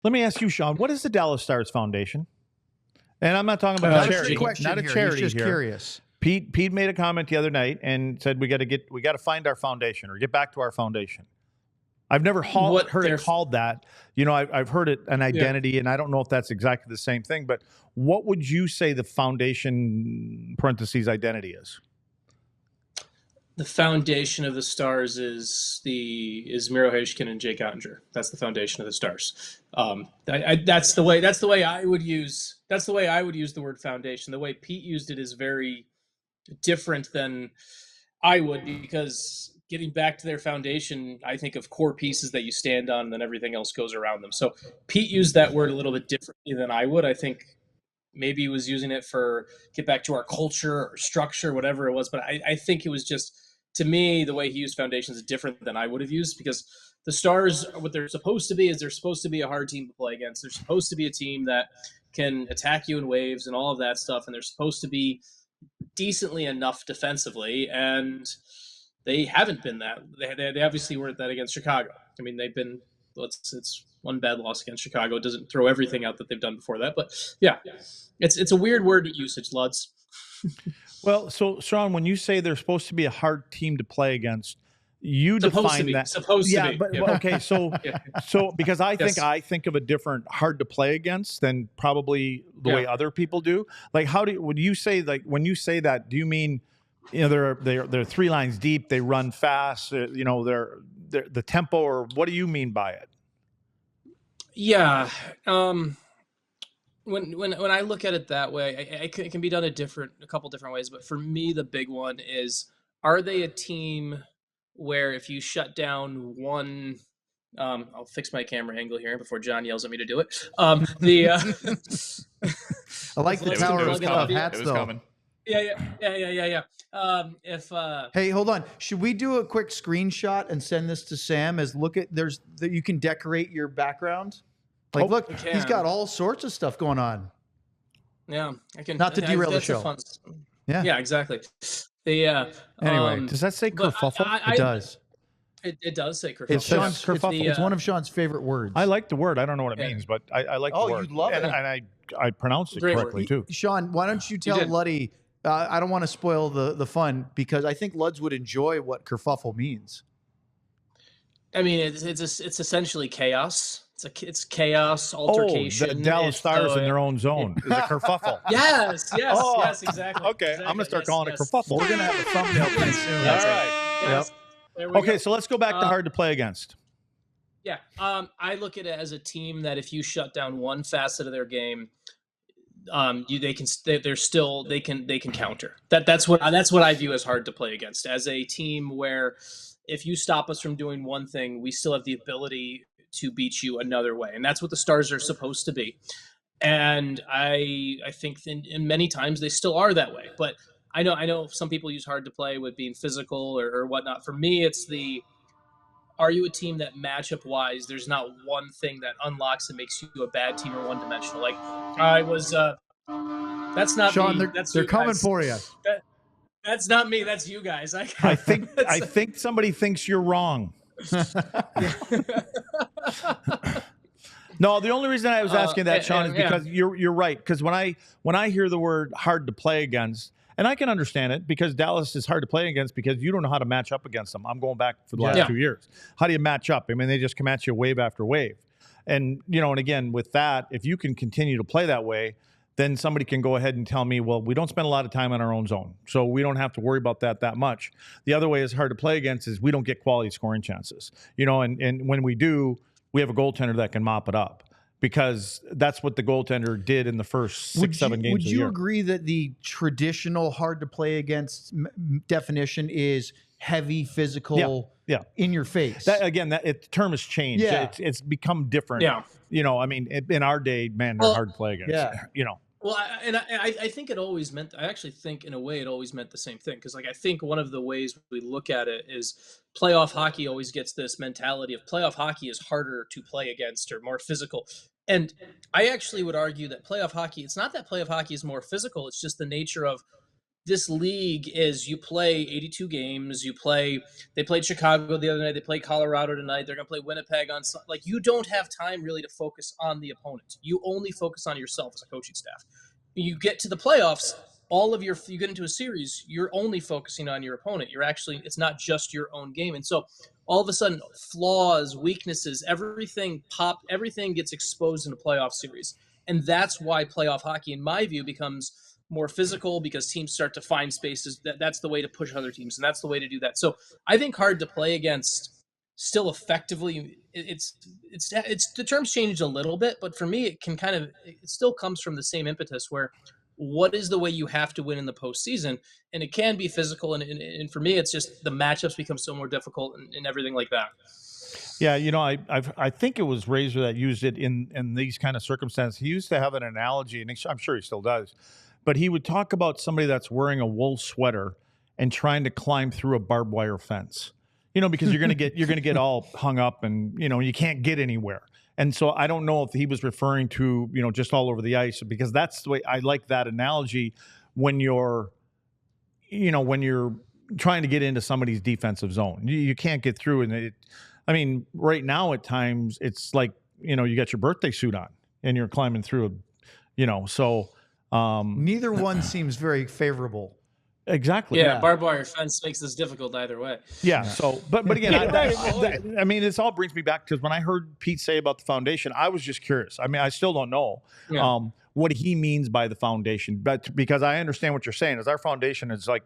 Let me ask you, Sean, what is the Dallas Stars Foundation? And I'm not talking about charity. Not a charity just here. Curious. Pete made a comment the other night and said we got to find our foundation or get back to our foundation. I've never heard it called that. You know, I've heard it an identity, and I don't know if that's exactly the same thing. But what would you say the foundation (parentheses) identity is? The foundation of the Stars is Miro Heiskanen and Jake Oettinger. That's the foundation of the Stars. That's the way I would use. That's the way I would use the word foundation. The way Pete used it is very different than I would, because getting back to their foundation, I think of core pieces that you stand on, and then everything else goes around them. So Pete used that word a little bit differently than I would. I think maybe he was using it for get back to our culture or structure, whatever it was. But I think it was just, to me, the way he used foundations is different than I would have used, because the Stars, what they're supposed to be is they're supposed to be a hard team to play against. They're supposed to be a team that can attack you in waves and all of that stuff. And they're supposed to be decently enough defensively. And they haven't been that. They obviously weren't that against Chicago. I mean, they've been, it's one bad loss against Chicago. It doesn't throw everything out that they've done before that. But yeah, it's a weird word usage, Luds. Well, so Sean, when you say they're supposed to be a hard team to play against, you define that. Supposed to be. But okay, so so because I think of a different hard to play against than probably the way other people do. Like, would you say, like, when you say that, do you mean, you know, they're 3 lines deep, they run fast, you know, they're the tempo, or what do you mean by it? Yeah. When I look at it that way, it can be done a couple different ways. But for me, the big one is, are they a team where if you shut down one, I'll fix my camera angle here before John yells at me to do it. I like the tower of hats, though. Coming. Yeah. Hey, hold on. Should we do a quick screenshot and send this to Sam as you can decorate your background? Like, look, he's got all sorts of stuff going on. Yeah, I can. Not to derail the show. Yeah, exactly. Anyway, does that say kerfuffle? It does. It does say kerfuffle. It's Sean's kerfuffle. It's one of Sean's favorite words. I like the word. I don't know what it means, but I like the word. Oh, you love it. And I pronounced it correctly, too. Sean, why don't you tell Luddy, I don't want to spoil the fun, because I think Luds would enjoy what kerfuffle means. I mean, it's essentially chaos. It's chaos, altercation. Oh, the Dallas Stars in their own zone is a kerfuffle. Yes, exactly. Okay, exactly. I'm going to start calling it kerfuffle. We're going to have a thumbnail pretty soon. All right. Yes. Yep. Okay, so let's go back to hard to play against. Yeah, I look at it as a team that if you shut down one facet of their game, they can counter. That's what I view as hard to play against, as a team where if you stop us from doing one thing, we still have the ability to beat you another way. And that's what the Stars are supposed to be. And I think in many times they still are that way. But I know some people use hard to play with being physical or whatnot. For me, it's are you a team that matchup wise, there's not one thing that unlocks and makes you a bad team or one dimensional. Like that's not Sean, me. They're coming for you. That's not me. That's you guys. I think somebody thinks you're wrong. No, the only reason I was asking that, Sean, is because you're right. Because when I hear the word hard to play against, and I can understand it, because Dallas is hard to play against because you don't know how to match up against them. I'm going back for the last 2 years. How do you match up? I mean, they just come at you wave after wave. And, you know, and again, with that, if you can continue to play that way, then somebody can go ahead and tell me, well, we don't spend a lot of time in our own zone, so we don't have to worry about that much. The other way is hard to play against is we don't get quality scoring chances. You know, and when we do, we have a goaltender that can mop it up, because that's what the goaltender did in the first 6-7 games. Would you agree that the traditional hard to play against definition is heavy, physical, in your face? The term has changed. Yeah. It's become different. Yeah. You know, I mean, in our day, man, they're hard to play against. Yeah. You know. Well, I think it always meant. I actually think, in a way, it always meant the same thing. Because, like, I think one of the ways we look at it is playoff hockey always gets this mentality of playoff hockey is harder to play against or more physical. And I actually would argue that playoff hockey, it's not that playoff hockey is more physical. It's just the nature of this league is you play 82 games. They played Chicago the other night. They played Colorado tonight. They're going to play Winnipeg on like you don't have time really to focus on the opponent. You only focus on yourself as a coaching staff. You get to the playoffs, you get into a series, you're only focusing on your opponent. It's not just your own game. And so all of a sudden, flaws, weaknesses, everything gets exposed in a playoff series. And that's why playoff hockey, in my view, becomes more physical because teams start to find spaces. That's the way to push other teams, and that's the way to do that. So I think hard to play against still effectively. It's the terms changed a little bit, but for me, it still comes from the same impetus where what is the way you have to win in the postseason, and it can be physical. And for me, it's just the matchups become so more difficult and everything like that. Yeah, I think it was Razor that used it in these kind of circumstances. He used to have an analogy, and I'm sure he still does, but he would talk about somebody that's wearing a wool sweater and trying to climb through a barbed wire fence. Because you're gonna get all hung up, and you can't get anywhere. And so I don't know if he was referring to just all over the ice, because that's the way I like that analogy when you're trying to get into somebody's defensive zone. You can't get through, and right now at times it's like you got your birthday suit on and you're climbing through so. Neither one seems very favorable. Exactly. Yeah, barbed wire fence makes this difficult either way. Yeah. So, but again, this all brings me back, because when I heard Pete say about the foundation, I was just curious. I still don't know what he means by the foundation, but because I understand what you're saying is our foundation is like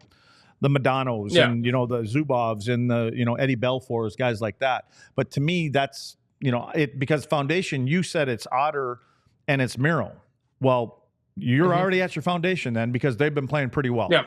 the Madonos and the Zubovs and the Eddie Belfours, guys like that. But to me, that's because foundation. You said it's Otter and it's Miro. Well, you're already at your foundation then, because they've been playing pretty well. Yeah.